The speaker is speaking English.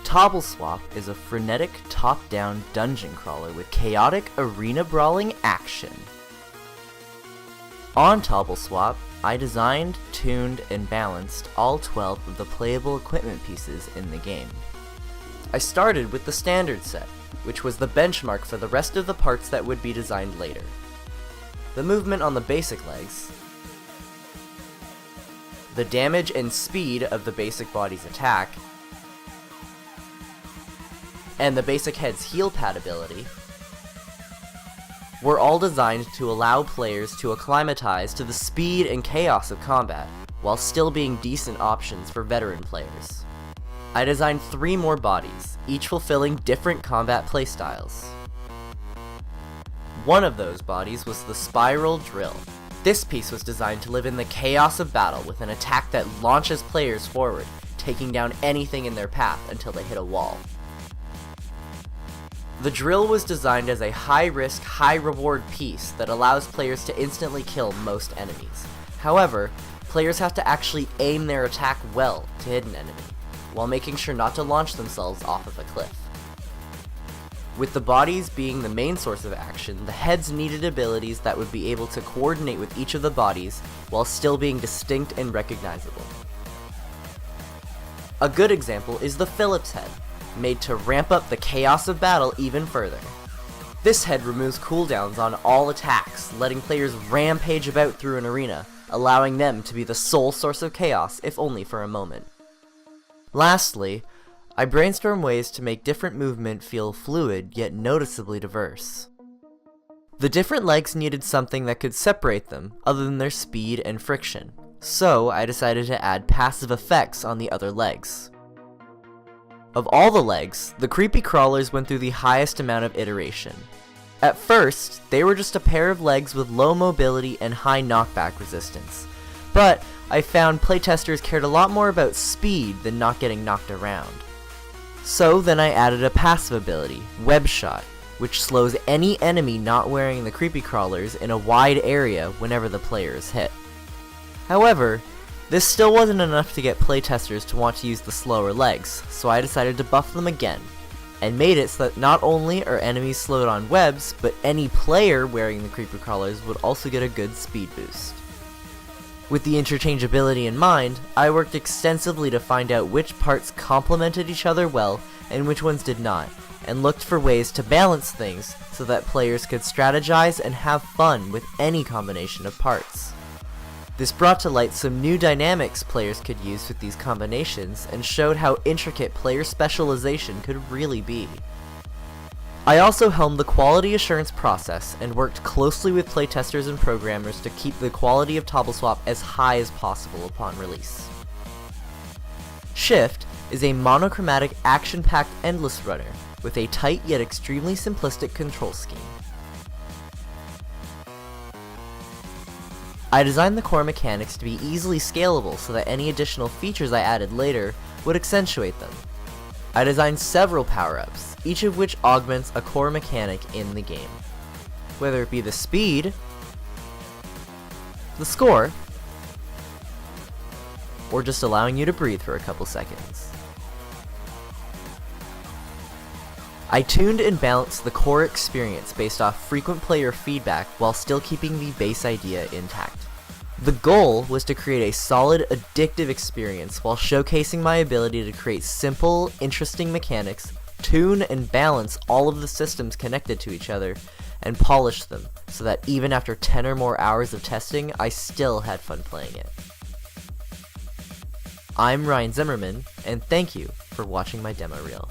Tobble Swap is a frenetic top-down dungeon crawler with chaotic arena brawling action. On Tobble Swap, I designed, tuned, and balanced all 12 of the playable equipment pieces in the game. I started with the standard set, which was the benchmark for the rest of the parts that would be designed later. The movement on the basic legs, the damage and speed of the basic body's attack, and the basic head's heal pad ability were all designed to allow players to acclimatize to the speed and chaos of combat, while still being decent options for veteran players. I designed 3 more bodies, each fulfilling different combat playstyles. One of those bodies was the Spiral Drill. This piece was designed to live in the chaos of battle with an attack that launches players forward, taking down anything in their path until they hit a wall. The drill was designed as a high-risk, high-reward piece that allows players to instantly kill most enemies. However, players have to actually aim their attack well to hit an enemy, while making sure not to launch themselves off of a cliff. With the bodies being the main source of action, the heads needed abilities that would be able to coordinate with each of the bodies while still being distinct and recognizable. A good example is the Phillips head, made to ramp up the chaos of battle even further. This head removes cooldowns on all attacks, letting players rampage about through an arena, allowing them to be the sole source of chaos, if only for a moment. Lastly, I brainstormed ways to make different movement feel fluid yet noticeably diverse. The different legs needed something that could separate them, other than their speed and friction, so I decided to add passive effects on the other legs. Of all the legs, the creepy crawlers went through the highest amount of iteration. At first, they were just a pair of legs with low mobility and high knockback resistance, but I found playtesters cared a lot more about speed than not getting knocked around. So then I added a passive ability, Web Shot, which slows any enemy not wearing the creepy crawlers in a wide area whenever the player is hit. However, this still wasn't enough to get playtesters to want to use the slower legs, so I decided to buff them again, and made it so that not only are enemies slowed on webs, but any player wearing the creeper crawlers would also get a good speed boost. With the interchangeability in mind, I worked extensively to find out which parts complemented each other well and which ones did not, and looked for ways to balance things so that players could strategize and have fun with any combination of parts. This brought to light some new dynamics players could use with these combinations and showed how intricate player specialization could really be. I also helmed the quality assurance process and worked closely with playtesters and programmers to keep the quality of Tobble Swap as high as possible upon release. Shift is a monochromatic action-packed endless runner with a tight yet extremely simplistic control scheme. I designed the core mechanics to be easily scalable so that any additional features I added later would accentuate them. I designed several power-ups, each of which augments a core mechanic in the game, whether it be the speed, the score, or just allowing you to breathe for a couple seconds. I tuned and balanced the core experience based off frequent player feedback while still keeping the base idea intact. The goal was to create a solid, addictive experience while showcasing my ability to create simple, interesting mechanics, tune and balance all of the systems connected to each other, and polish them so that even after 10 or more hours of testing, I still had fun playing it. I'm Ryan Zimmerman, and thank you for watching my demo reel.